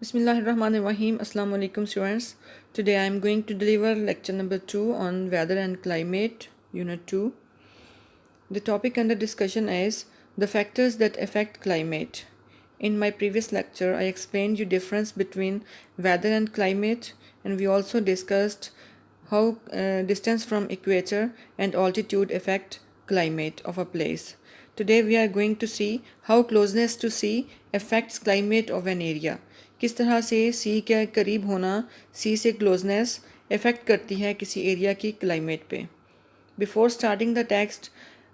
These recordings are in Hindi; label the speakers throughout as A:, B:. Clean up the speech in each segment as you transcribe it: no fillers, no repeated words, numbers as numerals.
A: Bismillahirrahmanirrahim. Assalamu alaikum students. Today I am going to deliver lecture number 2 on weather and climate, unit 2. The topic under discussion is the factors that affect climate. In my previous lecture I explained you difference between weather and climate, and we also discussed how distance from equator and altitude affect climate of a place. Today we are going to see how closeness to sea affects climate of an area. किस तरह से सी के करीब होना, सी से क्लोजनेस इफ़ेक्ट करती है किसी एरिया की क्लाइमेट पे. Before starting the text,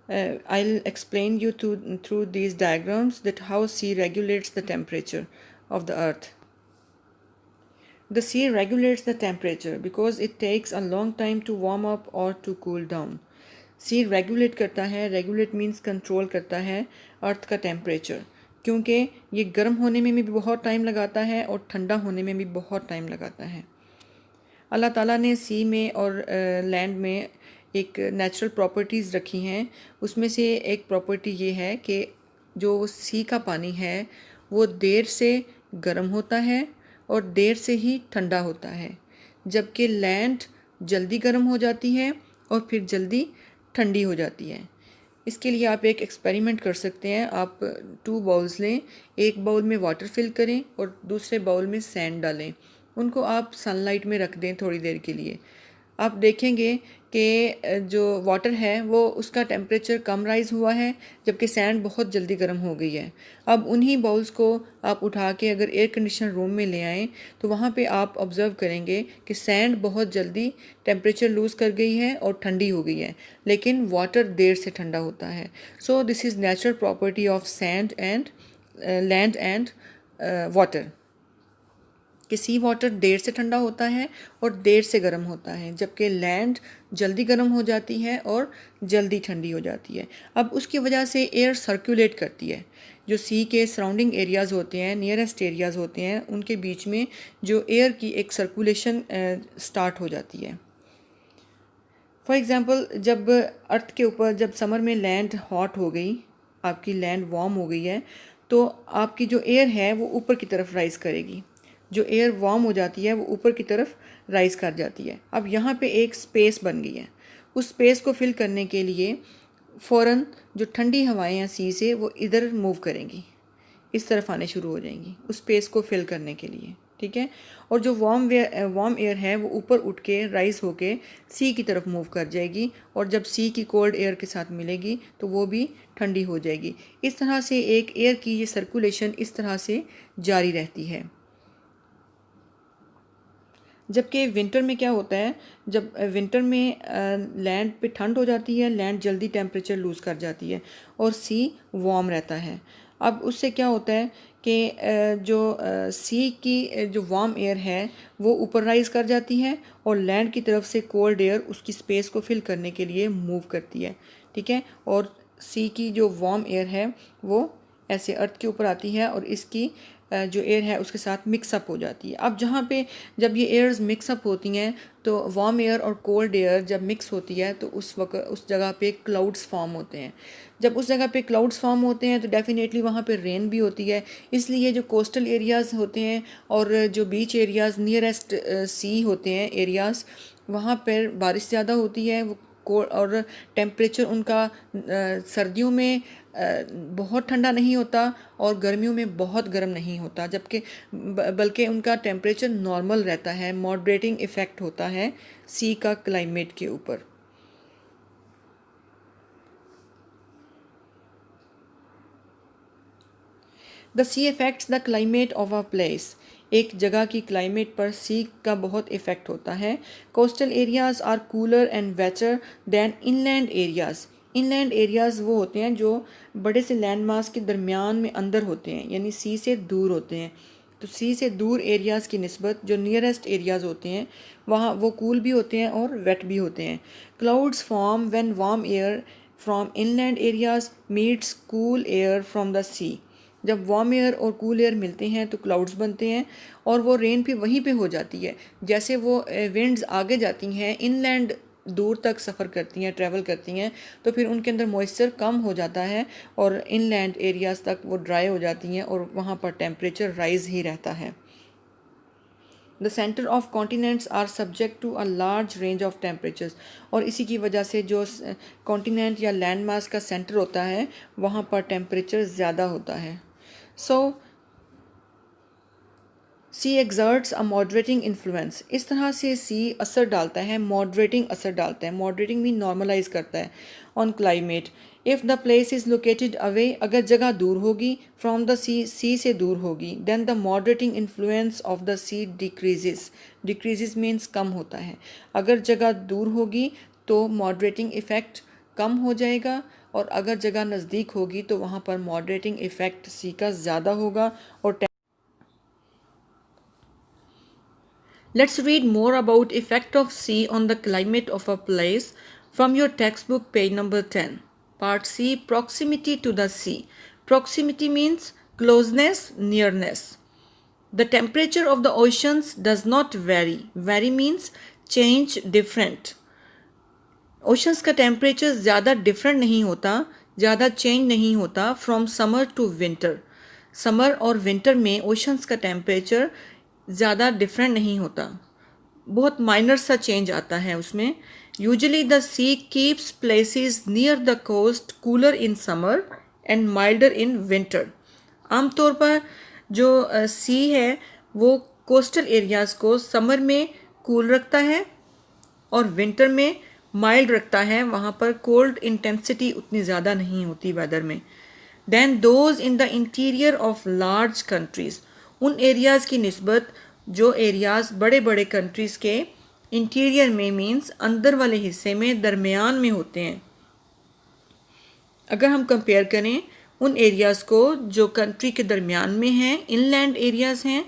A: I'll explain you through these diagrams that how sea regulates the temperature of the earth. The sea regulates the temperature because it takes a long time to warm up or to cool down. Sea regulate करता है, रेगुलेट मीन्स कंट्रोल करता है अर्थ का टेम्परेचर, क्योंकि ये गर्म होने में भी बहुत टाइम लगाता है और ठंडा होने में भी बहुत टाइम लगाता है. अल्लाह ताला ने सी में और लैंड में एक नेचुरल प्रॉपर्टीज़ रखी हैं. उसमें से एक प्रॉपर्टी ये है कि जो सी का पानी है वो देर से गर्म होता है और देर से ही ठंडा होता है, जबकि लैंड जल्दी गर्म हो जाती है और फिर जल्दी ठंडी हो जाती है. इसके लिए आप एक एक्सपेरिमेंट कर सकते हैं. आप 2 बाउल्स लें, एक बाउल में वाटर फिल करें और दूसरे बाउल में सैंड डालें. उनको आप सनलाइट में रख दें थोड़ी देर के लिए. आप देखेंगे कि जो वाटर है वो उसका टेम्परेचर कम राइज़ हुआ है, जबकि सैंड बहुत जल्दी गर्म हो गई है. अब उन्हीं बाउल्स को आप उठा के अगर एयर कंडीशनर रूम में ले आएँ तो वहाँ पे आप ऑब्ज़र्व करेंगे कि सैंड बहुत जल्दी टेम्परेचर लूज़ कर गई है और ठंडी हो गई है, लेकिन वाटर देर से ठंडा होता है. So this is natural property of sand and land and water कि सी वाटर देर से ठंडा होता है और देर से गर्म होता है, जबकि लैंड जल्दी गर्म हो जाती है और जल्दी ठंडी हो जाती है. अब उसकी वजह से एयर सर्कुलेट करती है. जो सी के सराउंडिंग एरियाज़ होते हैं, नियरेस्ट एरियाज़ होते हैं, उनके बीच में जो एयर की एक सर्कुलेशन स्टार्ट हो जाती है. फॉर एग्ज़ाम्पल, जब अर्थ के ऊपर जब समर में लैंड हॉट हो गई, आपकी लैंड वार्म हो गई है, तो आपकी जो एयर है वो ऊपर की तरफ राइज़ करेगी. जो एयर वार्म हो जाती है वो ऊपर की तरफ राइज़ कर जाती है. अब यहाँ पे एक स्पेस बन गई है. उस स्पेस को फिल करने के लिए फ़ौरन जो ठंडी हवाएं हैं सी से वो इधर मूव करेंगी, इस तरफ आने शुरू हो जाएंगी उस स्पेस को फिल करने के लिए. ठीक है. और जो वार्म एयर है वो ऊपर उठ के राइज़ होके सी की तरफ मूव कर जाएगी, और जब सी की कोल्ड एयर के साथ मिलेगी तो वो भी ठंडी हो जाएगी. इस तरह से एक एयर की ये सर्कुलेशन इस तरह से जारी रहती है. जबकि विंटर में क्या होता है, जब विंटर में लैंड पे ठंड हो जाती है, लैंड जल्दी टेम्परेचर लूज़ कर जाती है और सी वार्म रहता है. अब उससे क्या होता है कि जो सी की जो वार्म एयर है वो ऊपर राइज़ कर जाती है और लैंड की तरफ से कोल्ड एयर उसकी स्पेस को फिल करने के लिए मूव करती है. ठीक है. और सी की जो वार्म एयर है वो ऐसे अर्थ के ऊपर आती है और इसकी जो एयर है उसके साथ मिक्सअप हो जाती है. अब जहाँ पे जब ये एयर्स मिक्सअप होती हैं तो वार्म एयर और कोल्ड एयर जब मिक्स होती है तो उस वक्त उस जगह पे क्लाउड्स फॉर्म होते हैं. जब उस जगह पे क्लाउड्स फॉर्म होते हैं तो डेफिनेटली वहाँ पे रेन भी होती है. इसलिए जो कोस्टल एरियाज़ होते हैं और जो बीच एरियाज़ नियरेस्ट सी होते हैं एरियाज़, वहाँ पर बारिश ज़्यादा होती है. वो और टेम्परेचर उनका सर्दियों में बहुत ठंडा नहीं होता और गर्मियों में बहुत गर्म नहीं होता, जबकि बल्कि उनका टेम्परेचर नॉर्मल रहता है. मॉडरेटिंग इफ़ेक्ट होता है सी का क्लाइमेट के ऊपर. The sea affects the climate of a place. एक जगह की क्लाइमेट पर सी का बहुत इफ़ेक्ट होता है. Coastal areas are cooler and wetter than inland areas. Inland areas वो होते हैं जो बड़े से लैंड मास के दरमियान में अंदर होते हैं, यानी सी से दूर होते हैं. तो सी से दूर एरियाज़ की निस्बत जो नियरेस्ट एरियाज़ होते हैं वहाँ वो कूल भी होते हैं और वेट भी होते हैं. Clouds form when warm air from inland areas meets cool air from the sea. जब वार्म एयर और कूल एयर मिलते हैं तो क्लाउड्स बनते हैं और वो रेन भी वहीं पे हो जाती है. जैसे वो विंड्स आगे जाती हैं, इनलैंड दूर तक सफ़र करती हैं, ट्रैवल करती हैं, तो फिर उनके अंदर मॉइस्चर कम हो जाता है और इनलैंड एरियाज़ तक वो ड्राई हो जाती हैं और वहाँ पर टेम्परेचर राइज़ ही रहता है. The centre of continents are subject to a large range of temperatures, और इसी की वजह से जो कॉन्टिनेंट या लैंड मास का सेंटर होता है वहाँ पर टेम्परेचर ज़्यादा होता है. सो सी एक्सर्ट्स अ मॉडरेटिंग इन्फ्लुएंस. इस तरह से सी असर डालता है, मॉडरेटिंग असर डालता है. मॉडरेटिंग मीन नॉर्मलाइज करता है on climate. If the place is located away, अगर जगह दूर होगी फ्रॉम द सी से दूर होगी, then the moderating influence of the sea decreases. Decreases means कम होता है. अगर जगह दूर होगी तो मॉडरेटिंग इफ़ेक्ट कम हो जाएगा, और अगर जगह नज़दीक होगी तो वहाँ पर मॉडरेटिंग इफ़ेक्ट सी का ज़्यादा होगा. और let's read more about effect of sea on the climate of a place from your textbook page number 10. Part C, proximity to the sea. Proximity means closeness, nearness. The temperature of the oceans does not vary. Vary means change, different. Oceans का टेम्परेचर ज़्यादा डिफरेंट नहीं होता, ज़्यादा चेंज नहीं होता from summer to winter. Summer और विंटर में ओशंस का टेम्परेचर ज़्यादा डिफरेंट नहीं होता, बहुत माइनर सा चेंज आता है उसमें. Usually the sea keeps places near the coast cooler in summer and milder in winter. आमतौर पर जो सी है वो कोस्टल एरियाज़ को समर में कूल रखता है और विंटर में माइल्ड रखता है. वहाँ पर कोल्ड इंटेंसिटी उतनी ज़्यादा नहीं होती वेदर में. Then those in the interior of large countries. उन एरियाज़ की निस्बत जो एरियाज़ बड़े बड़े कंट्रीज़ के इंटीरियर में मीन्स अंदर वाले हिस्से में, दरमियान में होते हैं. अगर हम कंपेयर करें उन एरियाज़ को जो कंट्री के दरमियान में हैं, इनलैंड एरियाज़ हैं,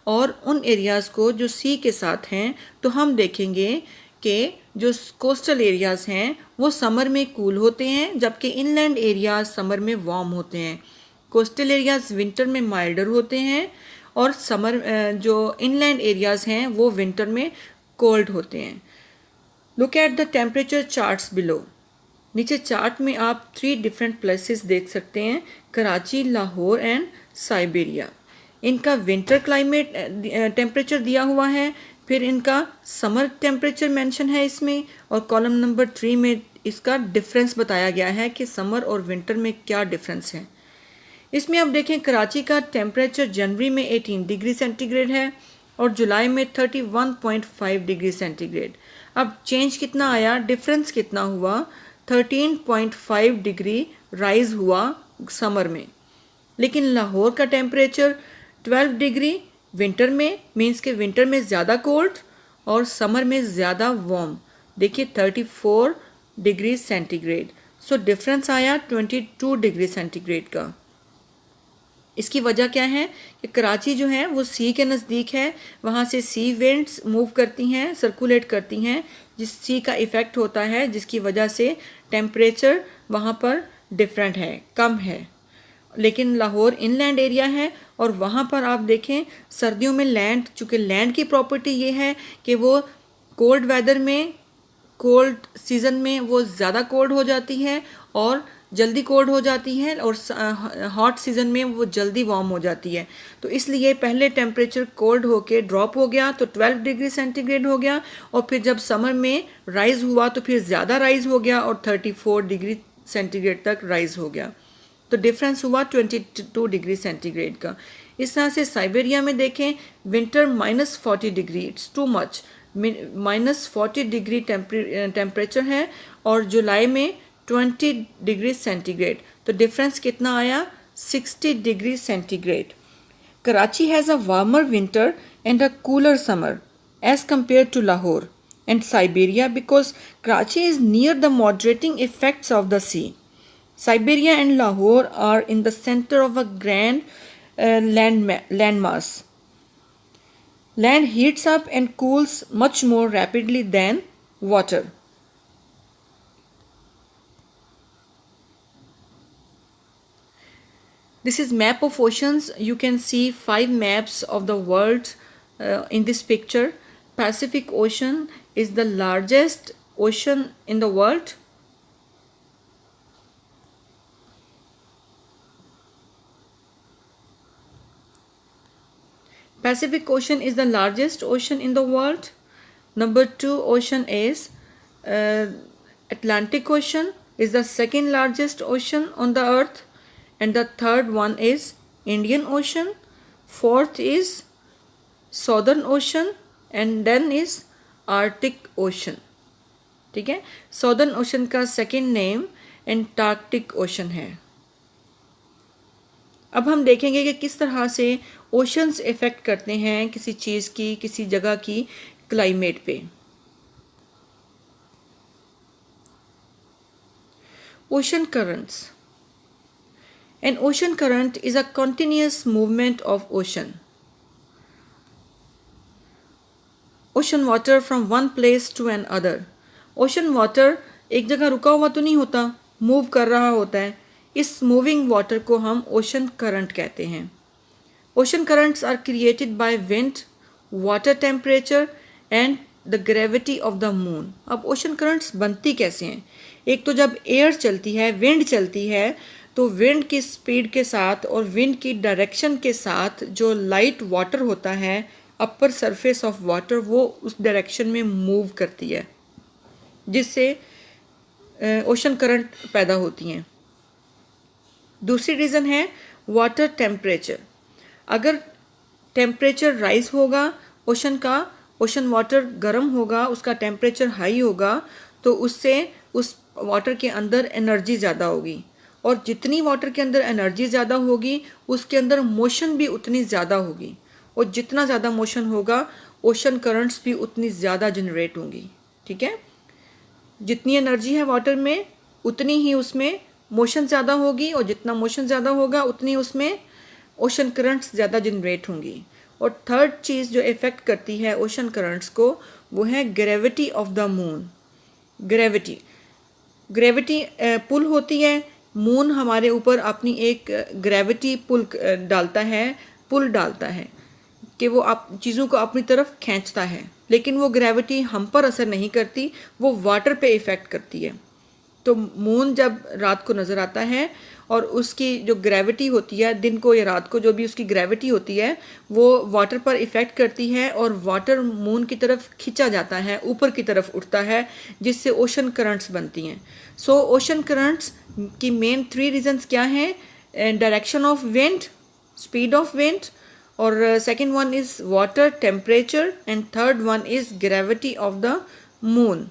A: और उन एरियाज़ को जो सी के साथ हैं, तो हम देखेंगे कि जो कोस्टल एरियाज़ हैं वो समर में कूल होते हैं, जबकि इनलैंड एरियाज़ समर में वार्म होते हैं. कोस्टल एरियाज़ विंटर में माइल्डर होते हैं, और समर जो इनलैंड एरियाज़ हैं वो विंटर में कोल्ड होते हैं. Look at the temperature charts below. नीचे चार्ट में आप 3 डिफरेंट प्लेसेस देख सकते हैं, कराची, लाहौर एंड साइबेरिया. इनका विंटर क्लाइमेट टेम्परेचर दिया हुआ है, फिर इनका समर टेम्परेचर मेंशन है इसमें, और कॉलम नंबर 3 में इसका डिफरेंस बताया गया है कि समर और विंटर में क्या डिफरेंस है. इसमें आप देखें कराची का टेम्परेचर जनवरी में 18 डिग्री सेंटीग्रेड है और जुलाई में 31.5 डिग्री सेंटीग्रेड. अब चेंज कितना आया, डिफरेंस कितना हुआ, 13.5 डिग्री राइज हुआ समर में. लेकिन लाहौर का टेम्परेचर 12 डिग्री विंटर में, मीन्स के विंटर में ज़्यादा कोल्ड और समर में ज़्यादा वार्म. देखिए 34 डिग्री सेंटीग्रेड. सो डिफरेंस आया 22 डिग्री सेंटीग्रेड का. इसकी वजह क्या है कि कराची जो है वो सी के नज़दीक है, वहाँ से सी विंड्स मूव करती हैं, सर्कुलेट करती हैं, जिस सी का इफ़ेक्ट होता है, जिसकी वजह से टेम्परेचर वहाँ पर डिफरेंट है, कम है. लेकिन लाहौर इनलैंड एरिया है और वहाँ पर आप देखें सर्दियों में लैंड, चूँकि लैंड की प्रॉपर्टी ये है कि वो कोल्ड वेदर में, कोल्ड सीज़न में वो ज़्यादा कोल्ड हो जाती है और जल्दी कोल्ड हो जाती है, और हॉट सीज़न में वो जल्दी वार्म हो जाती है. तो इसलिए पहले टेम्परेचर कोल्ड होके ड्रॉप हो गया तो 12 डिग्री सेंटीग्रेड हो गया, और फिर जब समर में राइज़ हुआ तो फिर ज़्यादा राइज़ हो गया और 34 डिग्री सेंटीग्रेड तक राइज़ हो गया. तो डिफरेंस हुआ 22 डिग्री सेंटीग्रेड का. इस तरह से साइबेरिया में देखें winter -40 degree, it's too much, -40 degree temperature है, और जुलाई में 20 डिग्री सेंटीग्रेड. तो डिफरेंस कितना आया, 60 degree centigrade. Karachi has a warmer winter and a cooler summer as compare to Lahore and Siberia because Karachi is near the moderating effects of the sea. Siberia and Lahore are in the center of a grand landmass. Land heats up and cools much more rapidly than water. This is map of oceans. You can see 5 maps of the world in this picture. Pacific Ocean is the largest ocean in the world. Pacific Ocean is the largest ocean in the world. Number 2 ocean is Atlantic Ocean is the second largest ocean on the earth, and the third one is Indian Ocean. Fourth is Southern Ocean, and then is Arctic Ocean. ठीक है, Southern Ocean का second name Antarctic Ocean है. अब हम देखेंगे कि किस तरह से ओशंस इफ़ेक्ट करते हैं किसी चीज़ की, किसी जगह की क्लाइमेट पे. Ocean currents. An ocean current is a continuous movement of ocean. Ocean water from one place to another. Ocean water एक जगह रुका हुआ तो नहीं होता, मूव कर रहा होता है. इस मूविंग वाटर को हम ओशन करंट कहते हैं. Ocean currents are created by wind, water temperature and the gravity of the moon. अब ओशन करंट्स बनती कैसे हैं? एक तो जब एयर चलती है, विंड चलती है, तो विंड की स्पीड के साथ और विंड की डायरेक्शन के साथ जो लाइट वाटर होता है, अपर सरफेस ऑफ वाटर, वो उस डायरेक्शन में मूव करती है, जिससे ओशन करंट पैदा होती हैं. दूसरी रीज़न है वाटर टेम्परेचर. अगर टेम्परेचर राइज होगा ओशन का, ओशन वाटर गर्म होगा, उसका टेम्परेचर हाई होगा, तो उससे उस वाटर के अंदर एनर्जी ज़्यादा होगी, और जितनी वाटर के अंदर एनर्जी ज़्यादा होगी उसके अंदर मोशन भी उतनी ज़्यादा होगी, और जितना ज़्यादा मोशन होगा ओशन करंट्स भी उतनी ज़्यादा जनरेट होंगी. ठीक है, जितनी एनर्जी है वाटर में उतनी ही उसमें मोशन ज़्यादा होगी, और जितना मोशन ज़्यादा होगा उतनी उसमें ओशन करंट्स ज़्यादा जनरेट होंगी. और थर्ड चीज़ जो इफ़ेक्ट करती है ओशन करंट्स को, वो है gravity of the moon. Gravity pull होती है. मून हमारे ऊपर अपनी एक ग्रेविटी पुल डालता है कि वो आप चीज़ों को अपनी तरफ खींचता है, लेकिन वो ग्रेविटी हम पर असर नहीं करती, वो वाटर पे इफ़ेक्ट करती है. तो मून जब रात को नज़र आता है और उसकी जो ग्रेविटी होती है, दिन को या रात को जो भी उसकी ग्रेविटी होती है, वो वाटर पर इफ़ेक्ट करती है, और वाटर मून की तरफ खींचा जाता है, ऊपर की तरफ उठता है, जिससे ओशन करंट्स बनती हैं. सो ओशन करंट्स की मेन 3 रीजंस क्या हैं? Direction of wind, speed of wind, और second one is water temperature, and third one is gravity of the moon.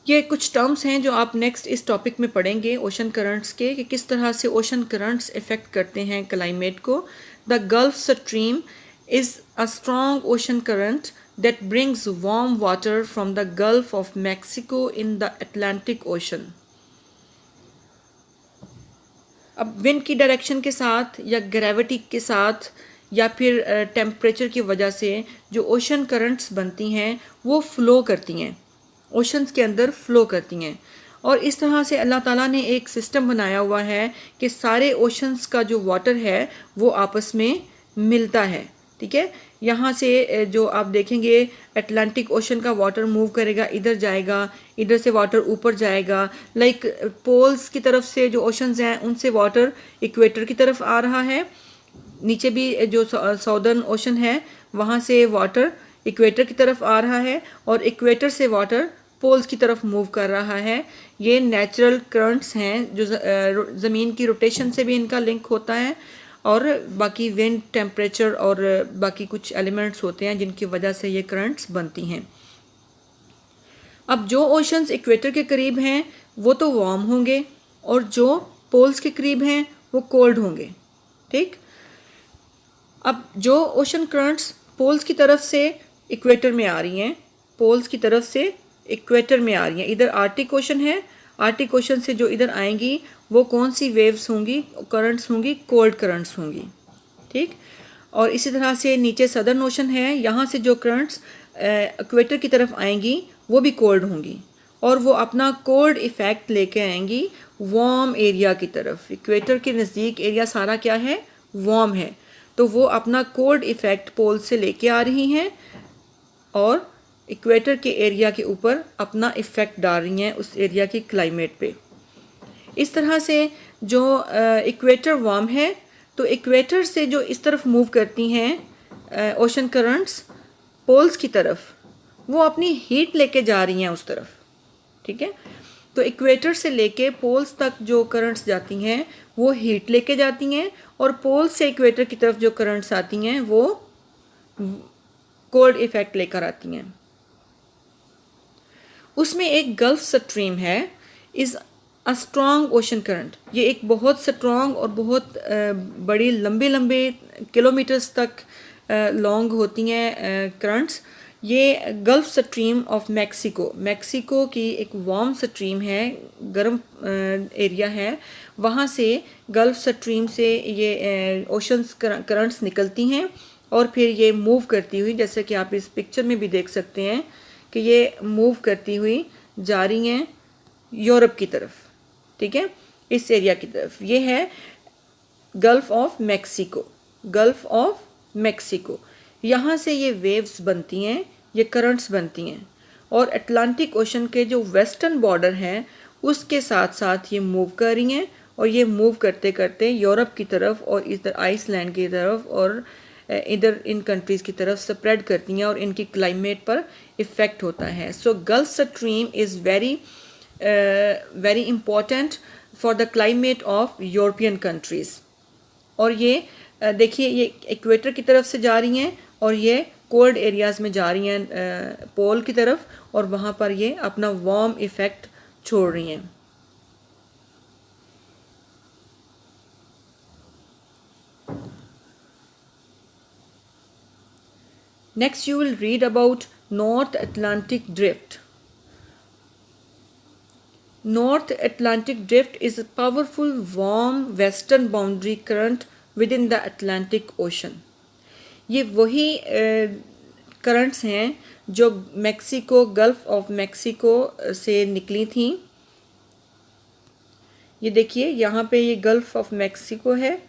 A: ये कुछ टर्म्स हैं जो आप नेक्स्ट इस टॉपिक में पढ़ेंगे ओशन करंट्स के, कि किस तरह से ओशन करंट्स इफ़ेक्ट करते हैं क्लाइमेट को. The gulf Stream is a strong ocean current that brings warm water from the gulf of Mexico in the Atlantic ocean. अब विंड की डायरेक्शन के साथ या ग्रेविटी के साथ या फिर टेम्परेचर की वजह से जो ओशन करंट्स बनती हैं वो फ्लो करती हैं, ओशंस के अंदर फ्लो करती हैं. और इस तरह से अल्लाह ताला ने एक सिस्टम बनाया हुआ है कि सारे ओशंस का जो वाटर है वो आपस में मिलता है. ठीक है, यहाँ से जो आप देखेंगे अटलांटिक ओशन का वाटर मूव करेगा, इधर जाएगा, इधर से वाटर ऊपर जाएगा. लाइक पोल्स की तरफ से जो ओशंस हैं उनसे वाटर इक्वेटर की तरफ आ रहा है. नीचे भी जो साउदर्न ओशन है वहाँ से वाटर इक्वेटर की तरफ आ रहा है, और इक्वेटर से वाटर पोल्स की तरफ मूव कर रहा है. ये नेचुरल करंट्स हैं जो ज़मीन की रोटेशन से भी इनका लिंक होता है, और बाकी विंड, टेम्परेचर और बाकी कुछ एलिमेंट्स होते हैं जिनकी वजह से ये करंट्स बनती हैं. अब जो ओशंस इक्वेटर के करीब हैं वो तो वार्म होंगे, और जो पोल्स के करीब हैं वो कोल्ड होंगे. ठीक, अब जो ओशन करंट्स पोल्स की तरफ से इक्वेटर में आ रही हैं, पोल्स की तरफ से इक्वेटर में आ रही हैं, इधर आर्टिक ओशन है, आर्टिक ओशन से जो इधर आएंगी वो कौन सी वेव्स होंगी, करंट्स होंगी, कोल्ड करंट्स होंगी. ठीक, और इसी तरह से नीचे सदर्न ओशन है, यहाँ से जो करंट्स इक्वेटर की तरफ आएंगी वो भी कोल्ड होंगी, और वो अपना कोल्ड इफ़ेक्ट लेके आएंगी वार्म एरिया की तरफ. इक्वेटर के नज़दीक एरिया सारा क्या है, वार्म है, तो वो अपना कोल्ड इफ़ेक्ट पोल से लेके आ रही हैं और इक्वेटर के एरिया के ऊपर अपना इफ़ेक्ट डाल रही हैं उस एरिया की क्लाइमेट पे. इस तरह से जो इक्वेटर वार्म है, तो इक्वेटर से जो इस तरफ मूव करती हैं ओशन करंट्स पोल्स की तरफ, वो अपनी हीट लेके जा रही हैं उस तरफ, ठीक है। तो इक्वेटर से लेके पोल्स तक जो करंट्स जाती हैं वो हीट लेके जाती हैं, और पोल से इक्वेटर की तरफ जो करंट्स आती हैं वो कोल्ड इफेक्ट लेकर आती हैं। उसमें एक गल्फ स्ट्रीम है, is a strong ocean current. ये एक बहुत स्ट्रॉन्ग और बहुत बड़ी लंबे लंबे किलोमीटर्स तक लॉन्ग होती हैं करंट्स। ये गल्फ स्ट्रीम ऑफ मैक्सिको की एक वार्म स्ट्रीम है, गर्म एरिया है, वहाँ से गल्फ स्ट्रीम से ये ओशंस करंट्स निकलती हैं और फिर ये मूव करती हुई, जैसे कि आप इस पिक्चर में भी देख सकते हैं कि ये मूव करती हुई जा रही हैं यूरोप की तरफ, ठीक है, इस एरिया की तरफ। ये है गल्फ ऑफ मैक्सिको। यहाँ से ये वेव्स बनती हैं, ये करंट्स बनती हैं, और अटलांटिक ओशन के जो वेस्टर्न बॉर्डर हैं उसके साथ साथ ये मूव कर रही हैं, और ये मूव करते करते यूरोप की तरफ और इधर आइसलैंड की तरफ और इधर इन कंट्रीज़ की तरफ स्प्रेड करती हैं, और इनकी क्लाइमेट पर इफ़ेक्ट होता है। So Gulf Stream is very important for the climate of European countries. और ये देखिए ये इक्वेटर की तरफ से जा रही हैं और ये कोल्ड एरियाज़ में जा रही हैं पोल की तरफ, और वहाँ पर ये अपना वार्म इफ़ेक्ट छोड़ रही हैं। Next you will read about North Atlantic Drift. North Atlantic Drift is a powerful warm western boundary current within the Atlantic Ocean. ये वही करंट्स हैं जो गल्फ ऑफ मैक्सिको से निकली थी। ये देखिए यहाँ पे ये गल्फ ऑफ मैक्सिको है,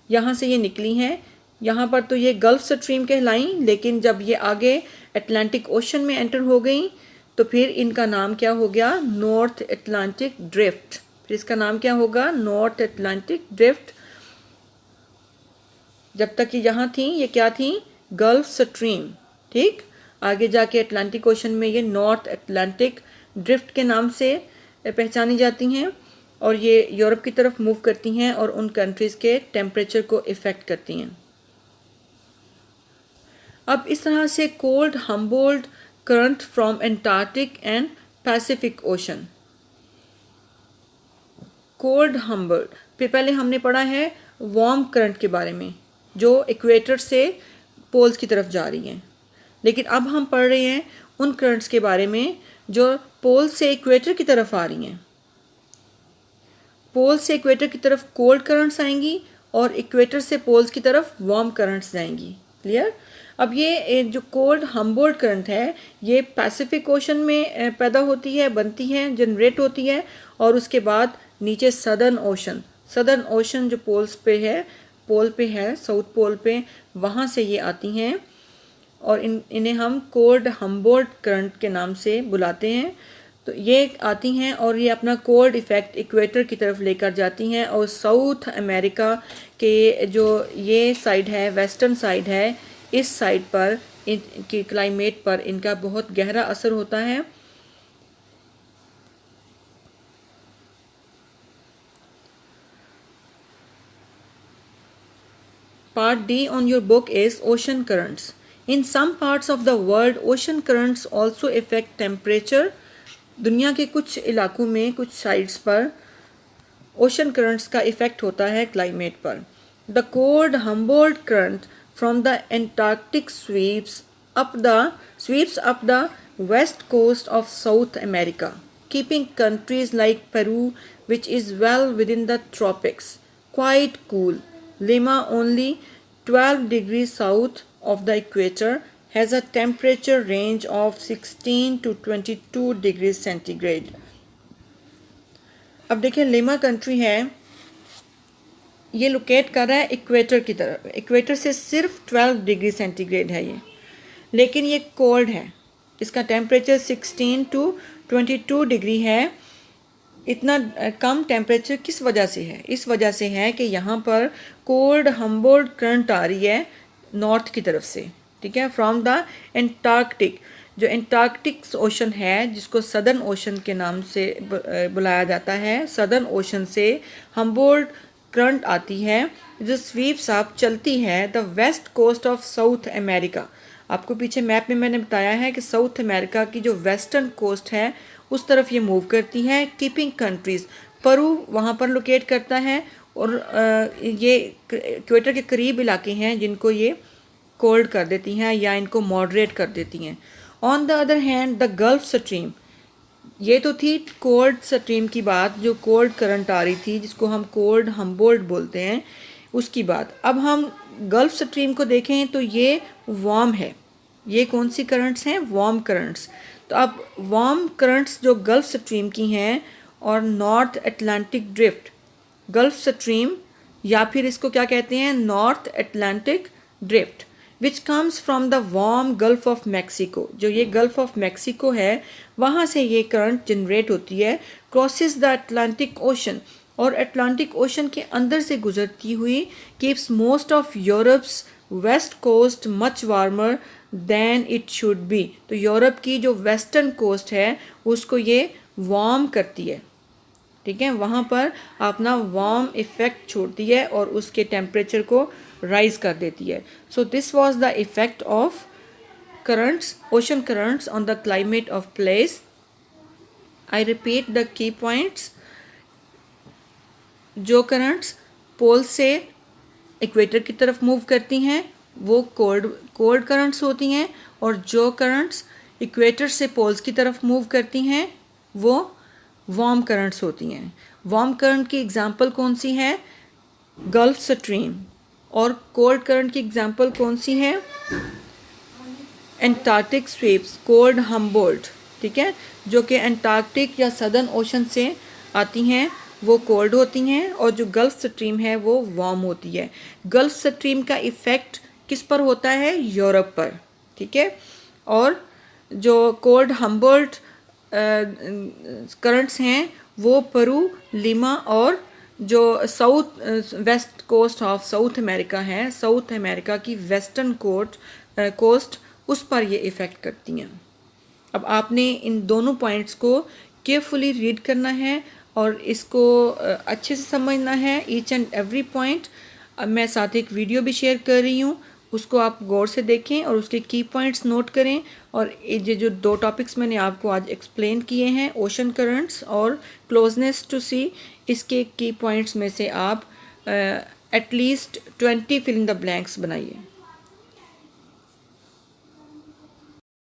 A: यहाँ से ये निकली हैं। यहाँ पर तो ये गल्फ स्ट्रीम कहलाई, लेकिन जब ये आगे अटलांटिक ओशन में एंटर हो गई तो फिर इनका नाम क्या हो गया, नॉर्थ अटलांटिक ड्रिफ्ट। फिर इसका नाम क्या होगा, नॉर्थ अटलांटिक ड्रिफ्ट। जब तक ये यहाँ थी ये क्या थी, गल्फ स्ट्रीम, ठीक। आगे जाके अटलांटिक ओशन में ये नॉर्थ अटलांटिक ड्रिफ्ट के नाम से पहचानी जाती हैं, और ये यूरोप की तरफ मूव करती हैं और उन कंट्रीज़ के टेम्परेचर को इफ़ेक्ट करती हैं। अब इस तरह से cold Humboldt current from Antarctic and Pacific ocean. Cold Humboldt फिर पहले हमने पढ़ा है वार्म करंट के बारे में जो इक्वेटर से पोल्स की तरफ जा रही हैं, लेकिन अब हम पढ़ रहे हैं उन करंट्स के बारे में जो पोल से इक्वेटर की तरफ आ रही हैं। पोल से इक्वेटर की तरफ कोल्ड करंट्स आएंगी और इक्वेटर से पोल्स की तरफ वार्म करंट्स जाएंगी। क्लियर। अब ये जो कोल्ड हम्बोल्ट करंट है ये पैसिफिक ओशन में पैदा होती है, बनती है, जनरेट होती है, और उसके बाद नीचे सदर्न ओशन जो पोल पे है साउथ पोल पे, वहाँ से ये आती हैं, और इन्हें हम कोल्ड हम्बोल्ट करंट के नाम से बुलाते हैं। तो ये आती हैं और ये अपना कोल्ड इफ़ेक्ट इक्वेटर की तरफ लेकर जाती हैं, और साउथ अमेरिका के जो ये साइड है, वेस्टर्न साइड है, इस साइड पर इनकी क्लाइमेट पर इनका बहुत गहरा असर होता है। Part D on your book is ocean currents. In some parts of the world, ocean currents also affect temperature. दुनिया के कुछ इलाकों में, कुछ साइड्स पर ओशन करंट्स का इफ़ेक्ट होता है क्लाइमेट पर। The cold Humboldt current from the Antarctic sweeps up the west coast of South America, keeping countries like Peru, which is well within the tropics, quite cool. Lima, only 12 degrees south of the equator, has a temperature range of 16 to 22 degrees centigrade. अब देखिए लिमा कंट्री है, ये लोकेट कर रहा है इक्वेटर की तरफ। इक्वेटर से सिर्फ 12 डिग्री सेंटीग्रेड है ये, लेकिन ये कोल्ड है। इसका टेम्परेचर 16 टू 22 डिग्री है, इतना कम टेम्परेचर किस वजह से है? इस वजह से है कि यहाँ पर कोल्ड हम्बोल्ट करंट आ रही है नॉर्थ की तरफ से, ठीक है, फ्रॉम द एंटार्कटिक। जो एंटार्कटिक ओशन है जिसको सदर्न ओशन के नाम से बुलाया जाता है, सदर्न ओशन से हम्बोल्ट करंट आती है जो स्वीप्स अप चलती है the west coast of South America. आपको पीछे मैप में मैंने बताया है कि साउथ अमेरिका की जो वेस्टर्न कोस्ट है उस तरफ ये मूव करती है, कीपिंग कंट्रीज। पेरू वहाँ पर लोकेट करता है और ये इक्वेटर के करीब इलाके हैं जिनको ये कोल्ड कर देती हैं या इनको मॉडरेट कर देती हैं। On the other hand the gulf stream, ये तो थी कोल्ड स्ट्रीम की बात, जो कोल्ड करंट आ रही थी जिसको हम कोल्ड हम्बोल्ट बोलते हैं, उसकी बात। अब हम गल्फ स्ट्रीम को देखें तो ये वार्म है। ये कौन सी करंट्स हैं? Warm currents. तो अब वार्म करंट्स जो गल्फ स्ट्रीम की हैं और north Atlantic drift, gulf stream या फिर इसको क्या कहते हैं, north Atlantic drift, which comes from the warm gulf of Mexico. जो ये गल्फ ऑफ मैक्सिको है वहाँ से ये करंट जनरेट होती है, क्रॉसेस द अटलांटिक ओशन, और अटलांटिक ओशन के अंदर से गुजरती हुई keeps most of Europe's west coast much warmer than it should be. तो यूरोप की जो वेस्टर्न कोस्ट है उसको ये वार्म करती है, ठीक है, वहाँ पर अपना वार्म इफ़ेक्ट छोड़ती है और उसके टेम्परेचर को राइज कर देती है। So this was the effect of currents, ocean currents on the climate of place. I repeat the key points. जो करंट्स पोल से इक्वेटर की तरफ मूव करती हैं वो कोल्ड करंट्स होती हैं, और जो करंट्स इक्वेटर से पोल्स की तरफ मूव करती हैं वो वार्म करंट्स होती हैं। वार्म करंट की एग्जांपल कौन सी है? Gulf stream. और कोल्ड करंट की एग्जांपल कौन सी है? एंटार्कटिक स्वीप्स, कोल्ड हम्बोल्ट, ठीक है, जो कि एंटार्कटिक या सदर्न ओशन से आती हैं, वो कोल्ड होती हैं, और जो गल्फ स्ट्रीम है वो वार्म होती है। गल्फ स्ट्रीम का इफ़ेक्ट किस पर होता है? यूरोप पर, ठीक है। और जो कोल्ड हम्बोल्ट करंट्स हैं वो पेरू, लिमा और जो south west coast of South America है, साउथ अमेरिका की वेस्टर्न कोस्ट, उस पर ये इफ़ेक्ट करती हैं। अब आपने इन दोनों पॉइंट्स को केयरफुली रीड करना है और इसको अच्छे से समझना है, ईच एंड एवरी पॉइंट। अब मैं साथ एक वीडियो भी शेयर कर रही हूँ, उसको आप गौर से देखें और उसके की पॉइंट्स नोट करें। और ये जो दो टॉपिक्स मैंने आपको आज एक्सप्लेन किए हैं, ओशन करंट्स और क्लोजनेस टू सी, इसके की पॉइंट्स में से आप at least 20 fill in the blanks बनाइए।